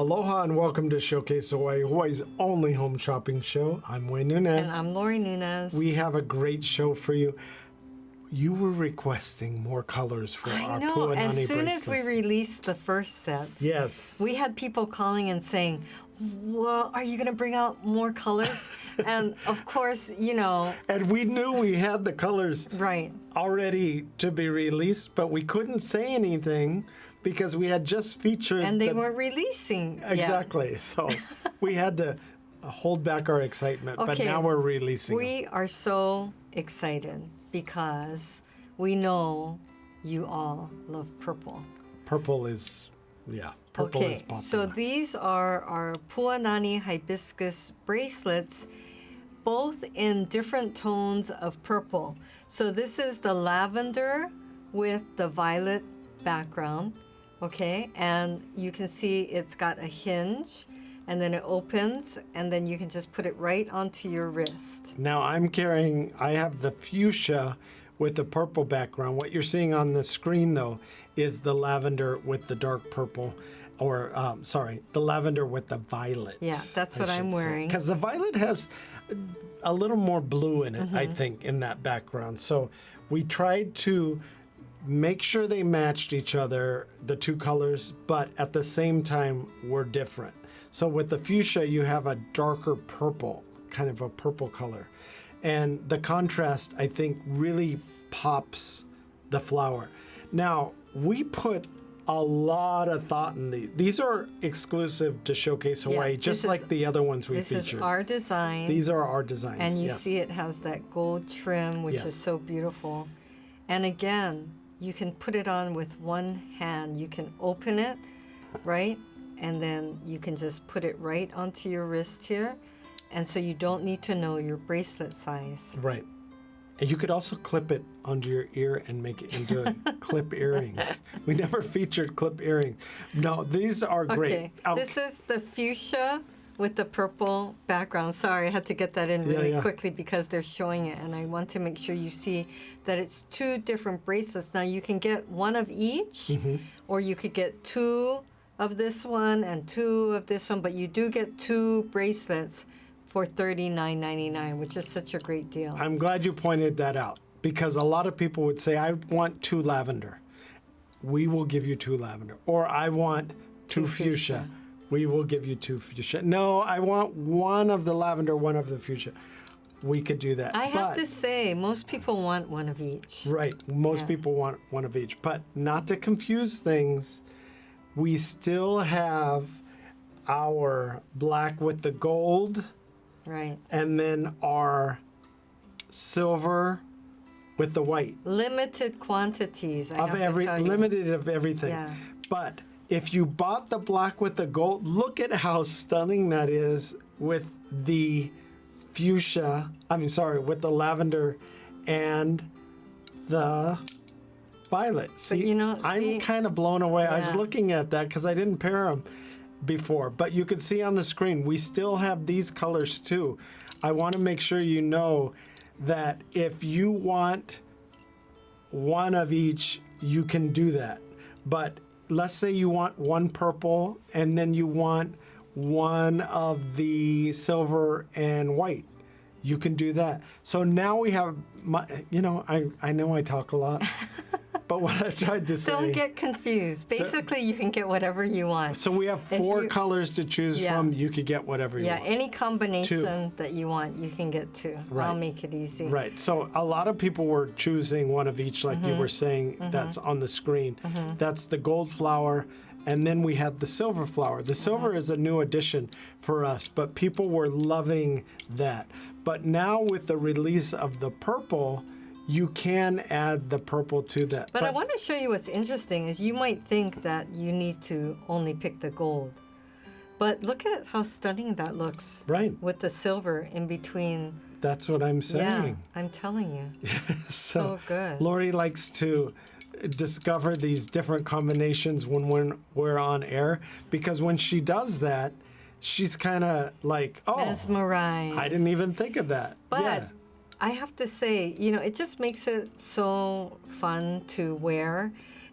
Aloha and welcome to Showcase Hawaii, Hawaii's only home shopping show. I'm Wayne Nunez. And I'm Lori Nunez. We have a great show for you. You were requesting more colors for our Puanani as soon bracelets. as we released the first set, yes, we had people calling and saying, well, are you going to bring out more colors? And of course, and we knew we had the colors right already to be released, but we couldn't say anything because we had just featured and they weren't releasing exactly. So we had to hold back our excitement, but now we're releasing. We are so excited because we know you all love purple. Purple is, purple is popular. So these are our Puanani Hibiscus bracelets, both in different tones of purple. So this is the lavender with the violet background, and you can see it's got a hinge, and then it opens, and then you can just put it right onto your wrist. Now I have the fuchsia with the purple background. What you're seeing on the screen though is the lavender with the dark purple, or the lavender with the violet. Yeah, that's what I'm wearing. Because the violet has a little more blue in it, I think, in that background. So we tried to make sure they matched each other, the two colors, but at the same time were different. So with the fuchsia, you have a darker purple, kind of a purple color. And the contrast, I think, really pops the flower. Now, we put a lot of thought in these. These are exclusive to Showcase Hawaii, just like the other ones we featured. This is our design. These are our designs. And you see it has that gold trim, which is so beautiful. And again, you can put it on with one hand. You can open it, right? And then you can just put it right onto your wrist here. And so you don't need to know your bracelet size. Right. And you could also clip it under your ear and make it into clip earrings. We never featured clip earrings. No, these are great. Okay. This is the fuchsia with the purple background. Sorry, I had to get that in really quickly because they're showing it. And I want to make sure you see that it's two different bracelets. Now you can get one of each, or you could get two of this one and two of this one, but you do get two bracelets for $39.99, which is such a great deal. I'm glad you pointed that out because a lot of people would say, I want two lavender. We will give you two lavender. Or I want two fuchsia. We will give you two fuchsia. No, I want one of the lavender, one of the fuchsia. We could do that. I have to say, most people want one of each. Right. Most people want one of each. But not to confuse things, we still have our black with the gold. Right. And then our silver with the white. Limited quantities. Limited of everything. Yeah. But if you bought the black with the gold, look at how stunning that is with the fuchsia. With the lavender and the violet. See, I'm kind of blown away. I was looking at that because I didn't pair them before, but you can see on the screen we still have these colors too. I want to make sure you know that if you want one of each, you can do that. But let's say you want one purple and then you want one of the silver and white. You can do that. So now we have I know I talk a lot. But what I've tried to say... Don't get confused. Basically, you can get whatever you want. So we have four colors to choose from. You could get whatever you want. Yeah, any combination that you want, you can get two. Right. I'll make it easy. Right. So a lot of people were choosing one of each, like you were saying, that's on the screen. That's the gold flower. And then we had the silver flower. The silver is a new addition for us, but people were loving that. But now with the release of the purple... you can add the purple to that. But I want to show you what's interesting is you might think that you need to only pick the gold. But look at how stunning that looks. Right. With the silver in between. That's what I'm saying. Yeah, I'm telling you. so good. Lori likes to discover these different combinations when we're on air because when she does that, she's kind of like, mesmerized. I didn't even think of that. But I have to say, it just makes it so fun to wear.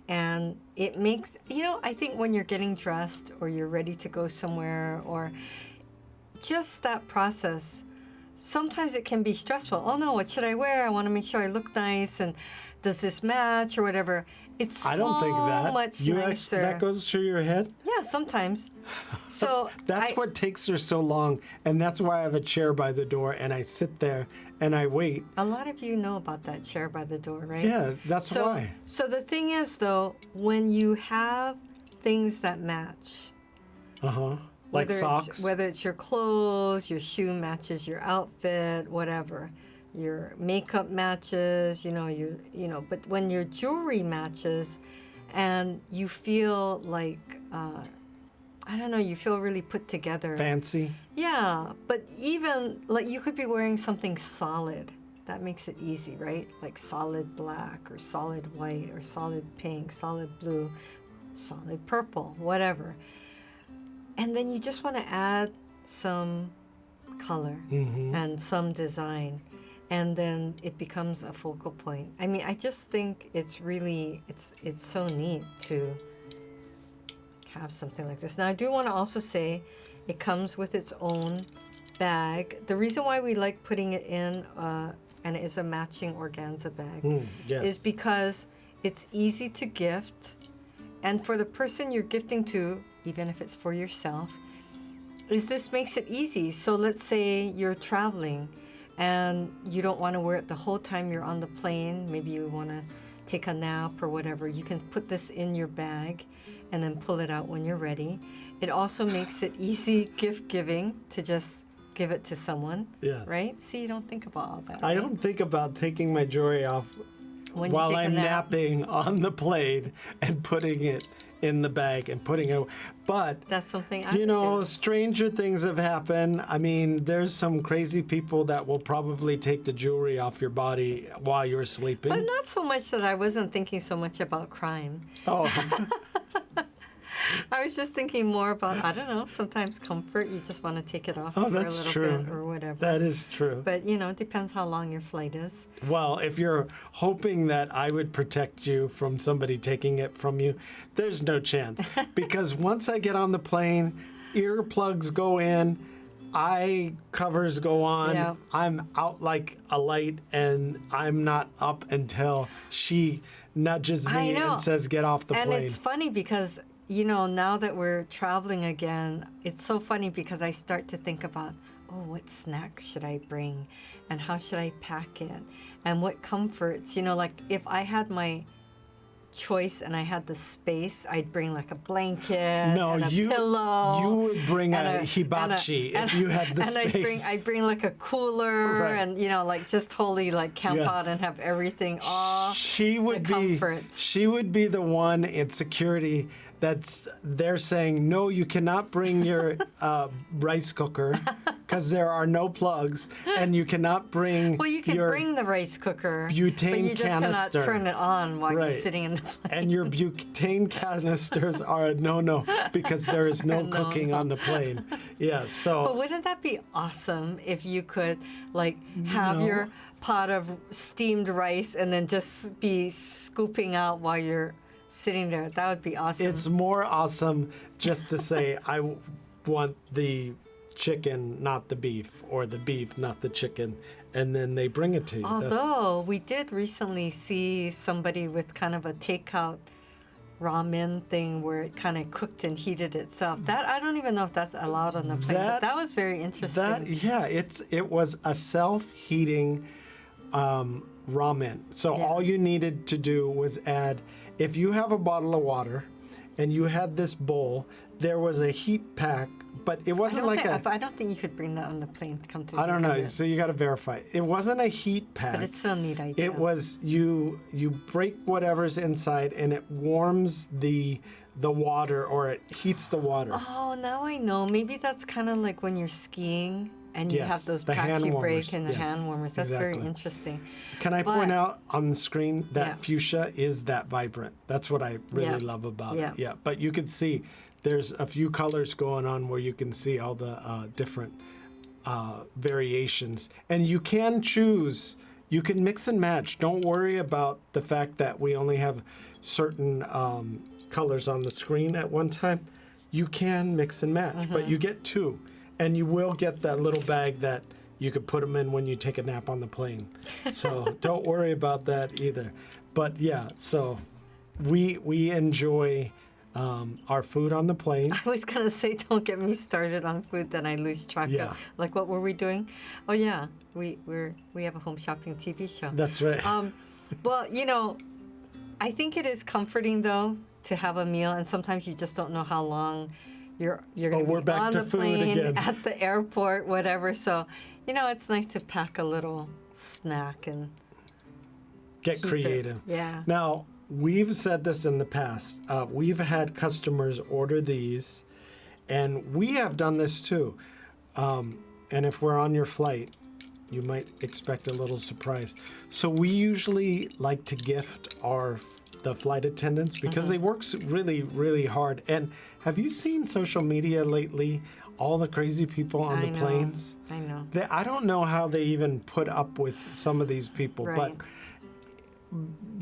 And it makes, I think when you're getting dressed or you're ready to go somewhere, or just that process, sometimes it can be stressful. Oh no, what should I wear? I want to make sure I look nice, and does this match or whatever? It's so I don't think that. much nicer. That goes through your head? Yeah, sometimes. So That's what takes her so long, and that's why I have a chair by the door, and I sit there and I wait. A lot of you know about that chair by the door, right? Yeah, that's why. So the thing is, though, when you have things that match, Like socks. whether it's your clothes, your shoe matches your outfit, whatever, your makeup matches, but when your jewelry matches, and you feel like, I don't know, you feel really put together. Fancy. Yeah, but even like you could be wearing something solid. That makes it easy, right? Like solid black or solid white or solid pink, solid blue, solid purple, whatever. And then you just want to add some color and some design. And then it becomes a focal point. I mean, I just think it's really, it's so neat to have something like this. Now, I do want to also say it comes with its own bag. The reason why we like putting it in, and it is a matching organza bag, is because it's easy to gift. And for the person you're gifting to, even if it's for yourself, this makes it easy. So let's say you're traveling and you don't want to wear it the whole time you're on the plane. Maybe you want to take a nap or whatever. You can put this in your bag and then pull it out when you're ready. It also makes it easy gift giving to just give it to someone. Yes. Right? See, you don't think about all that. I right? don't think about taking my jewelry off while I'm napping on the plane and putting it in the bag and putting it. But that's something stranger things have happened. I mean, there's some crazy people that will probably take the jewelry off your body while you're sleeping. But not so much that I wasn't thinking so much about crime. Oh. I was just thinking more about, I don't know, sometimes comfort. You just want to take it off for a little bit or whatever. That is true. But, it depends how long your flight is. Well, if you're hoping that I would protect you from somebody taking it from you, there's no chance. Because once I get on the plane, earplugs go in, eye covers go on, I'm out like a light, and I'm not up until she nudges me and says, get off the plane. And it's funny because now that we're traveling again, it's so funny because I start to think about, what snacks should I bring? And how should I pack it? And what comforts? Like if I had my choice and I had the space, I'd bring like a blanket and a pillow. You would bring a hibachi if you had the space. I'd bring like a cooler and, like just totally like camp out and have everything all comforts. She would be the one in security they're saying, no, you cannot bring your rice cooker because there are no plugs, and you cannot bring you can bring the rice cooker, butane but you just canister. cannot turn it on while you're sitting in the plane. And your butane canisters are a no-no because there is no cooking on the plane. Yeah, so. But wouldn't that be awesome if you could have your pot of steamed rice and then just be scooping out while you're sitting there? That would be awesome. It's more awesome just to say, I want the chicken, not the beef, or the beef, not the chicken, and then they bring it to you. Although we did recently see somebody with kind of a takeout ramen thing where it kind of cooked and heated itself. That I don't even know if that's allowed on the plane. But that was very interesting. It was a self-heating ramen. So all you needed to do was add, if you have a bottle of water and you had this bowl, there was a heat pack, but it wasn't I don't think you could bring that on the plane to come to. I don't know. So you got to verify. It wasn't a heat pack. But it's still a neat idea. It was you break whatever's inside and it warms the water, or it heats the water. Oh, now I know. Maybe that's kind of like when you're skiing and you have those packs you break and the hand warmers. That's very interesting. Can I point out on the screen that fuchsia is that vibrant? That's what I really love about it. Yeah, but you can see there's a few colors going on where you can see all the different variations. And you can choose you can mix and match. Don't worry about the fact that we only have certain colors on the screen at one time. You can mix and match, but you get two. And you will get that little bag that you could put them in when you take a nap on the plane. So don't worry about that either. But yeah, so we enjoy our food on the plane. I was gonna say, don't get me started on food, then I lose track Yeah. of. Like, what were we doing? Oh yeah, we have a home shopping TV show. That's right. Well, you know, I think it is comforting though to have a meal, and sometimes you just don't know how long you're going to we're be back on to the food plane, again. at the airport, whatever. So, you know, it's nice to pack a little snack and Get keep creative. It. Yeah. Now, we've said this in the past. We've had customers order these, and we have done this too. And if we're on your flight, you might expect a little surprise. So we usually like to gift the flight attendants because they work really, really hard. And have you seen social media lately? All the crazy people on the planes? I know. I don't know how they even put up with some of these people, Right. but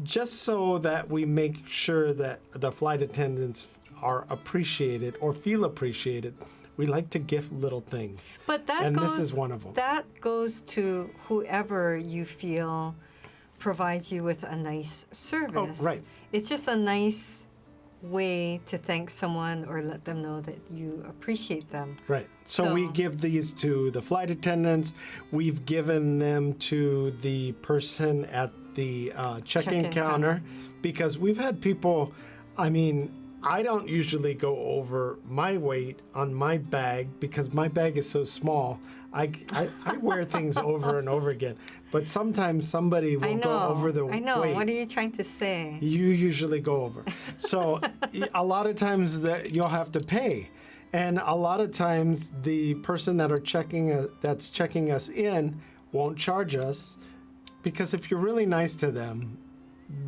just so that we make sure that the flight attendants are appreciated or feel appreciated, we like to gift little things. But that And goes, this is one of them. That goes to whoever you feel provides you with a nice service. right. It's just a nice way to thank someone or let them know that you appreciate them. Right. So we So- give these to the flight attendants. We've given them to the person at the check-in Check-in counter because we've had people, I mean, I don't usually go over my weight on my bag because my bag is so small. I wear things over and over again. But sometimes somebody will go over the I know. weight. What are you trying to say? You usually go over. So a lot of times that you'll have to pay. And a lot of times the person that's checking us in won't charge us because if you're really nice to them,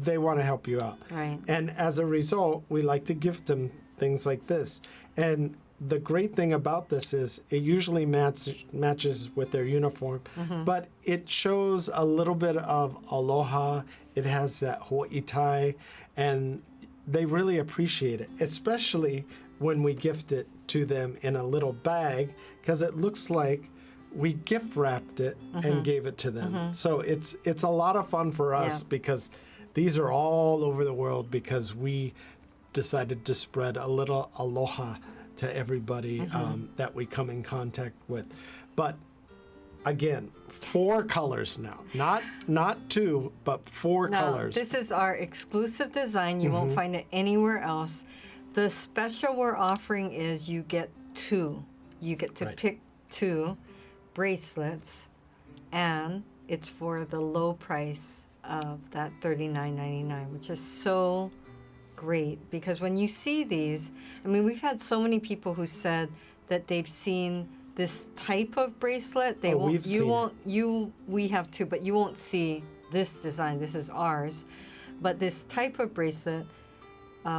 they want to help you out. Right. And as a result, we like to gift them things like this. And the great thing about this is it usually matches with their uniform, but it shows a little bit of aloha. It has that Hawaii tie, and they really appreciate it, especially when we gift it to them in a little bag, because it looks like we gift wrapped it and gave it to them. So it's a lot of fun for us because these are all over the world because we decided to spread a little aloha to everybody that we come in contact with. But again, 4 colors now, not 2, but 4 Now, colors. this is our exclusive design. You won't find it anywhere else. The special we're offering is you get 2. You get to Right. pick 2 bracelets, and it's for the low price of that $39.99, which is so great because when you see these, I mean, we've had so many people who said that they've seen this type of bracelet. They won't. we've You seen won't. You. We have too, but you won't see this design. This is ours, but this type of bracelet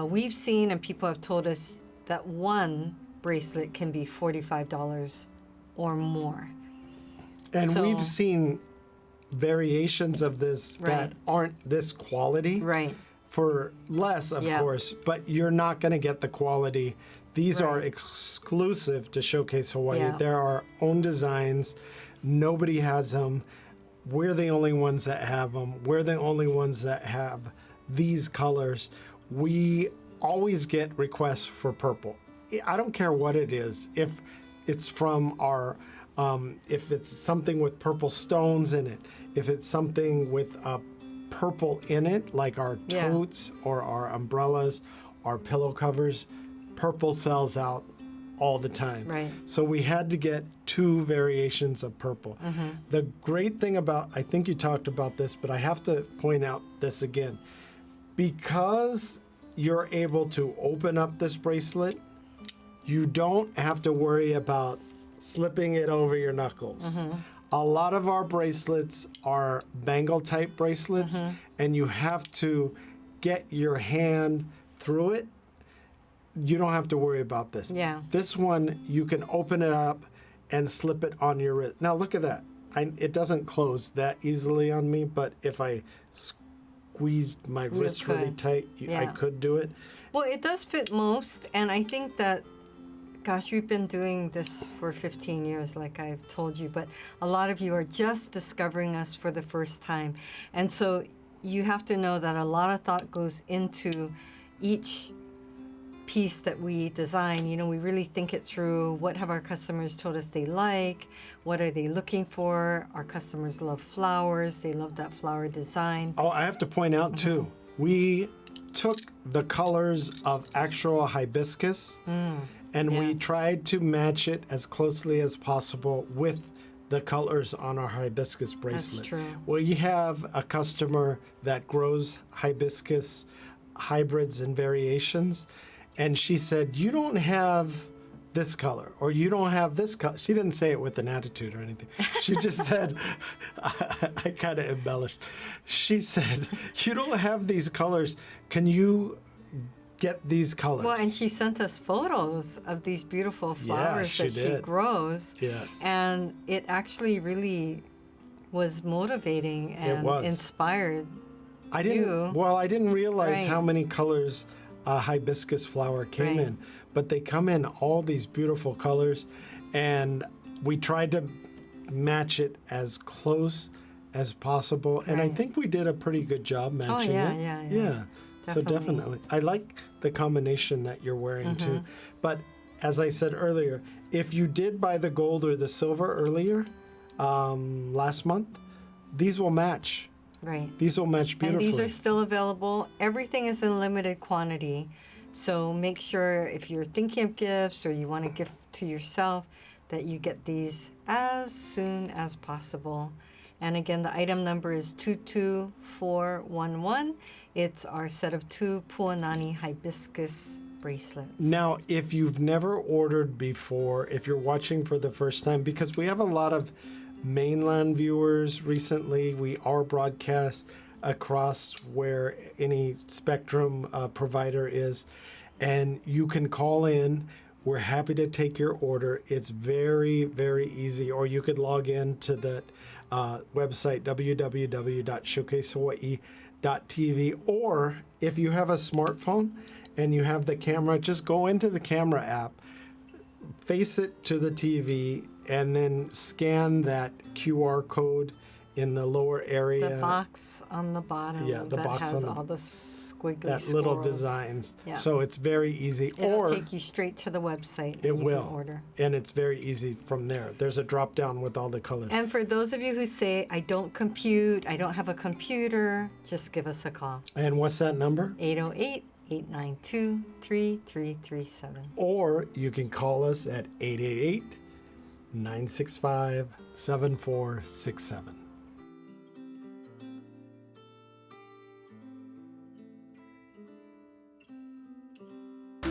we've seen, and people have told us that one bracelet can be $45 or more. And so- we've seen variations of this Right. that aren't this quality. Right. For less, of Yeah. course, but you're not going to get the quality. These are Right. exclusive to Showcase Hawaii. Yeah. They're our own designs. Nobody has them. We're the only ones that have them. We're the only ones that have these colors. We always get requests for purple. I don't care what it is. If it's from our, if it's something with purple stones in it, if it's something with purple in it, like our Yeah. totes or our umbrellas, our pillow covers, purple sells out all the time. Right. So we had to get 2 variations of purple. The great thing about, I think you talked about this, but I have to point out this again. Because you're able to open up this bracelet, you don't have to worry about slipping it over your knuckles. A lot of our bracelets are bangle type bracelets, and you have to get your hand through it. You don't have to worry about this. Yeah. This one, you can open it up and slip it on your wrist. Now look at that. it doesn't close that easily on me, but if I squeezed my wrist really tight, I could do it. Well, it does fit most, and I think that, gosh, we've been doing this for 15 years, like I've told you, but a lot of you are just discovering us for the first time. And so you have to know that a lot of thought goes into each piece that we design. You know, we really think it through. What have our customers told us they like? What are they looking for? Our customers love flowers. They love that flower design. Oh, I have to point out too, we took the colors of actual hibiscus and we tried to match it as closely as possible with the colors on our hibiscus bracelet. That's true. We have a customer that grows hibiscus hybrids and variations, and she said, you don't have this color, or you don't have this color. She didn't say it with an attitude or anything. She just said, I kind of embellished. She said, you don't have these colors. Can you get these colors? Well, and she sent us photos of these beautiful flowers that she grows. Yes. And it actually really was motivating and inspired I didn't realize how many colors a hibiscus flower came in, but they come in all these beautiful colors, and we tried to match it as close as possible, and I think we did a pretty good job matching it. Yeah. So definitely. I like the combination that you're wearing too. But as I said earlier, if you did buy the gold or the silver earlier, last month, these will match. Right. These will match beautifully. And these are still available. Everything is in limited quantity. So make sure if you're thinking of gifts or you want to gift to yourself that you get these as soon as possible. And again, the item number is 22411. It's our set of 2 Puanani Hibiscus bracelets. Now, if you've never ordered before, if you're watching for the first time, because we have a lot of mainland viewers recently, we are broadcast across where any Spectrum provider is, and you can call in. We're happy to take your order. It's very, very easy. Or you could log in to the website, www.showcasehawaii.tv. Or if you have a smartphone and you have the camera, just go into the camera app, face it to the TV, and then scan that QR code in the lower area. The box on the bottom the box has on all the squiggly that swirls. little designs. So it's very easy. It'll take you straight to the website. And you can order. And it's very easy from there. There's a drop down with all the colors. And for those of you who say, I don't compute, I don't have a computer, just give us a call. And what's that number? 808-892-3337. Or you can call us at 888-965-7467.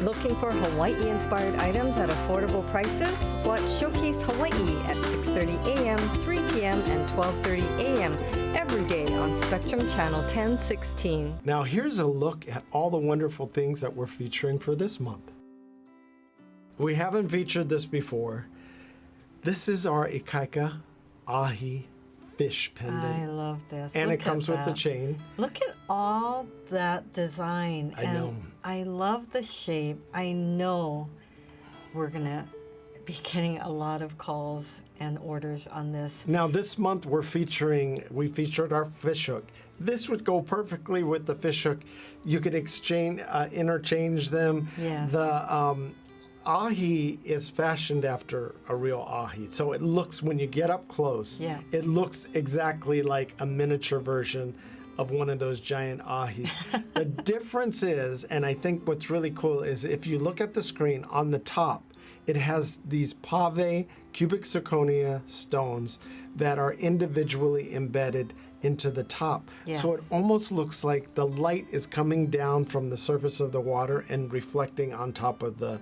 Looking for Hawaii-inspired items at affordable prices? Watch Showcase Hawaii at 6:30 a.m., 3 p.m., and 12:30 a.m. every day on Spectrum Channel 1016. Now here's a look at all the wonderful things that we're featuring for this month. We haven't featured this before. This is our Ikaika Ahi fish pendant. I love this. And Look it comes at with the that. chain. Look at all that design. I know. I love the shape. I know we're going to be getting a lot of calls and orders on this. Now this month we featured our fish hook. This would go perfectly with the fish hook. You could interchange them. Yes. The ahi is fashioned after a real ahi. So it looks, when you get up close, it looks exactly like a miniature version of one of those giant ahis. The difference is, and I think what's really cool is if you look at the screen on the top, it has these pave cubic zirconia stones that are individually embedded into the top. Yes. So it almost looks like the light is coming down from the surface of the water and reflecting on top of the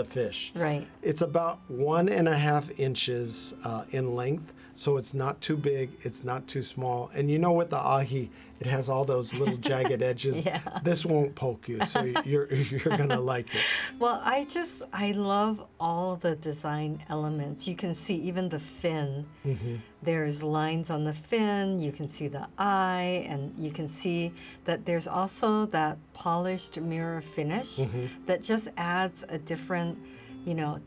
fish. Right. It's about 1.5 inches in length, So it's not too big, it's not too small. And you know with the ahi, it has all those little jagged edges. Yeah. This won't poke you, so you're gonna like it. Well, I love all the design elements. You can see even the fin. There's lines on the fin. You can see the eye, and you can see that there's also that polished mirror finish that just adds a different,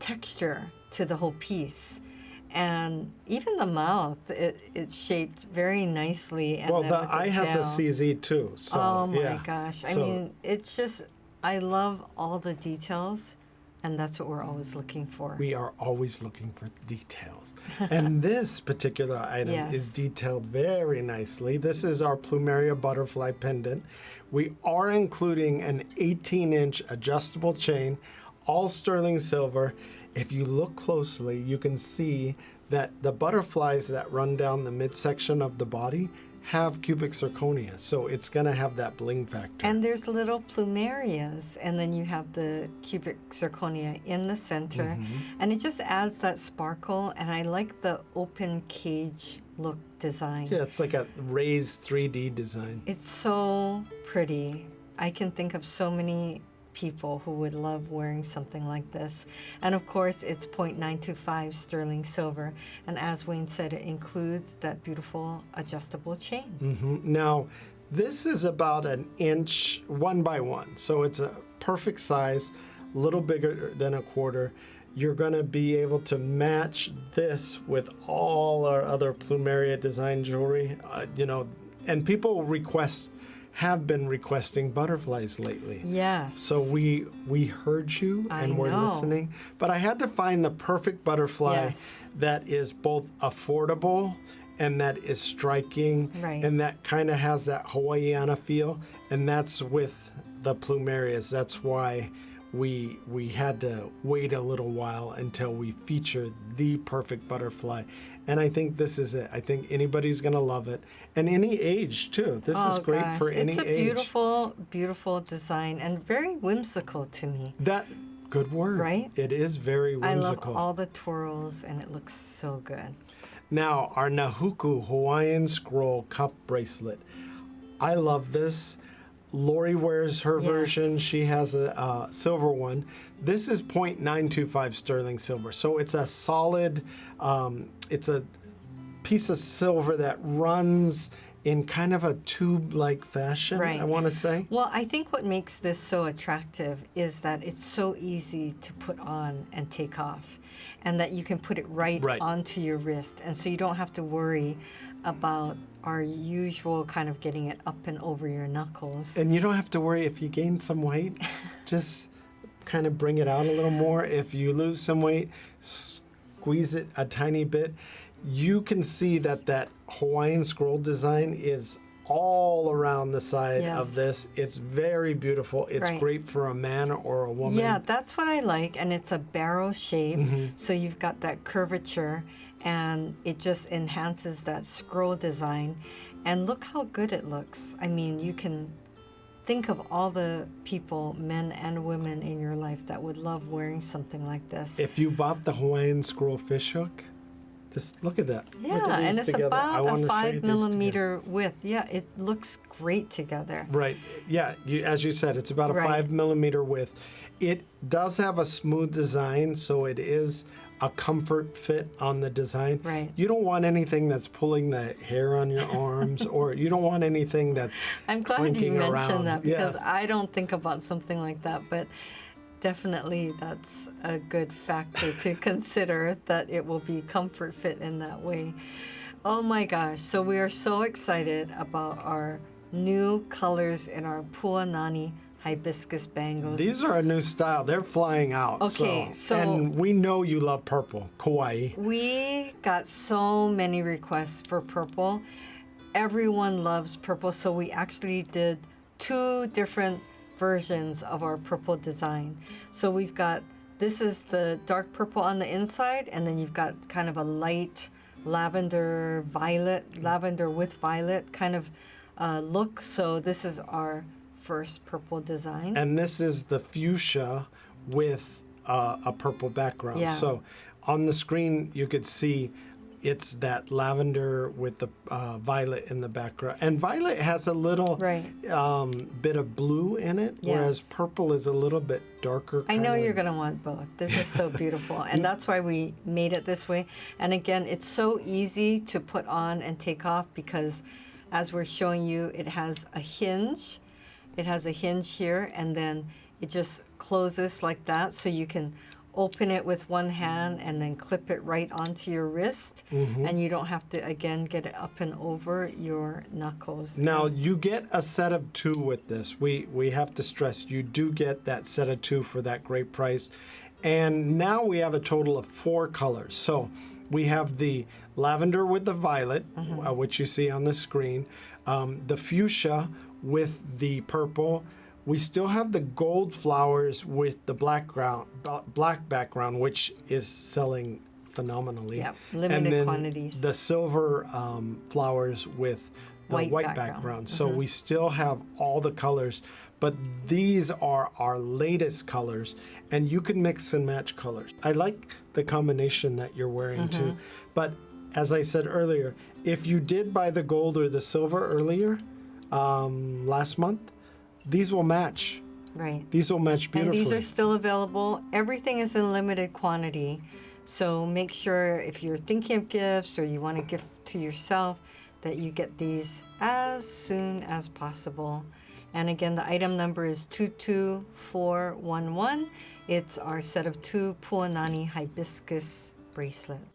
texture to the whole piece. And even the mouth, it's shaped very nicely. And Well, then the with eye has a tail. CZ too. So, Oh my yeah. gosh. I So- mean, it's just, I love all the details, and that's what we're always looking for. We are always looking for details. And this particular item is Yes. detailed very nicely. This is our plumeria butterfly pendant. We are including an 18-inch adjustable chain, all sterling silver. If you look closely, you can see that the butterflies that run down the midsection of the body have cubic zirconia. So it's going to have that bling factor. And there's little plumerias, and then you have the cubic zirconia in the center, and it just adds that sparkle. And I like the open cage look design. Yeah, it's like a raised 3D design. It's so pretty. I can think of so many people who would love wearing something like this. And of course, it's 0.925 sterling silver. And as Wayne said, it includes that beautiful adjustable chain. Now, this is about an inch 1 by 1. So it's a perfect size, a little bigger than a quarter. You're going to be able to match this with all our other plumeria design jewelry, and people have been requesting butterflies lately. Yes. So we heard you and we're listening. But I had to find the perfect butterfly that is both affordable and that is striking and that kind of has that Hawaiiana feel. And that's with the plumerias. That's why we had to wait a little while until we featured the perfect butterfly. And I think this is it. I think anybody's going to love it. And any age, too. This is great for any age. It's a beautiful, beautiful design and very whimsical to me. Good word. Right? It is very whimsical. I love all the twirls, and it looks so good. Now, our Nahuku Hawaiian Scroll Cuff Bracelet. I love this. Lori wears her version. She has a silver one. This is 0.925 sterling silver. So it's a solid, it's a piece of silver that runs in kind of a tube-like fashion, I want to say. Well, I think what makes this so attractive is that it's so easy to put on and take off, and that you can put it right onto your wrist. And so you don't have to worry about our usual kind of getting it up and over your knuckles. And you don't have to worry if you gain some weight. Just kind of bring it out a little more. If you lose some weight, squeeze it a tiny bit. You can see that Hawaiian scroll design is all around the side of this. It's very beautiful. It's great for a man or a woman. Yeah, that's what I like. And it's a barrel shape. So you've got that curvature, and it just enhances that scroll design. And look how good it looks. I mean, you can think of all the people, men and women in your life that would love wearing something like this. If you bought the Hawaiian scroll fish hook, just look at that. Yeah, look at and these it's together. about a 5 mm width. Yeah, it looks great together. Right. Yeah, as you said, it's about a 5 mm width. It does have a smooth design, so it is a comfort fit on the design. Right. You don't want anything that's pulling the hair on your arms, or you don't want anything that's I'm glad you mentioned around. that, because I don't think about something like that, but definitely that's a good factor to consider, that it will be comfort fit in that way. Oh my gosh, so we are so excited about our new colors in our Puanani Hibiscus Bangles. These are a new style. They're flying out. Okay, so and we know you love purple, kawaii. We got so many requests for purple. Everyone loves purple, so we actually did 2 different versions of our purple design. So we've got, this is the dark purple on the inside, and then you've got kind of a light lavender with violet kind of look. So this is our first purple design. And this is the fuchsia with a purple background. Yeah. So on the screen, you could see it's that lavender with the violet in the background. And violet has a little bit of blue in it, whereas purple is a little bit darker. I know you're going to want both. They're just so beautiful. And that's why we made it this way. And again, it's so easy to put on and take off because as we're showing you, it has a hinge. It has a hinge here, and then it just closes like that, so you can open it with one hand and then clip it right onto your wrist, and you don't have to, again, get it up and over your knuckles. Now, you get a set of 2 with this. We have to stress, you do get that set of 2 for that great price. And now we have a total of 4 colors. So we have the lavender with the violet, which you see on the screen, the fuchsia with the purple. We still have the gold flowers with the black background, which is selling phenomenally. Yeah, limited and then quantities. The silver flowers with the white background. So we still have all the colors, but these are our latest colors, and you can mix and match colors. I like the combination that you're wearing too. But as I said earlier, if you did buy the gold or the silver earlier, last month, these will match. Right. These will match beautifully. And these are still available. Everything is in limited quantity. So make sure if you're thinking of gifts or you want to gift to yourself that you get these as soon as possible. And again, the item number is 22411. It's our set of 2 Puanani Hibiscus bracelets.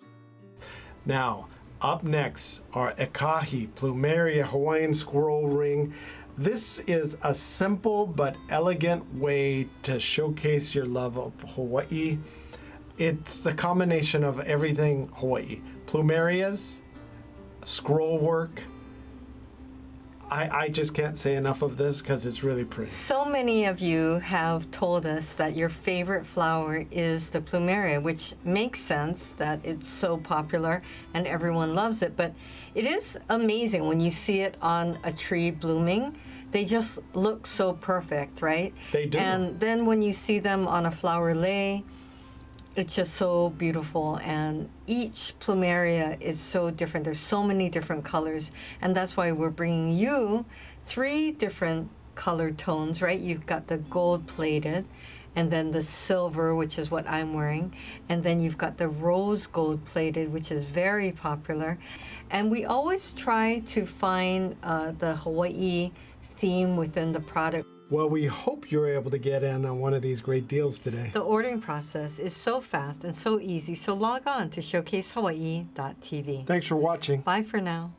Now, up next are Ekahi Plumeria Hawaiian Squirrel Ring. This is a simple but elegant way to showcase your love of Hawaii. It's the combination of everything Hawaii. Plumerias, scroll work. I just can't say enough of this because it's really pretty. So many of you have told us that your favorite flower is the plumeria, which makes sense that it's so popular and everyone loves it. But it is amazing when you see it on a tree blooming. They just look so perfect, right? They do. And then when you see them on a flower lei, it's just so beautiful, and each plumeria is so different. There's so many different colors, and that's why we're bringing you 3 different color tones, right? You've got the gold-plated, and then the silver, which is what I'm wearing, and then you've got the rose gold-plated, which is very popular. And we always try to find the Hawaii theme within the product. Well, we hope you're able to get in on one of these great deals today. The ordering process is so fast and so easy, so log on to showcasehawaii.tv. Thanks for watching. Bye for now.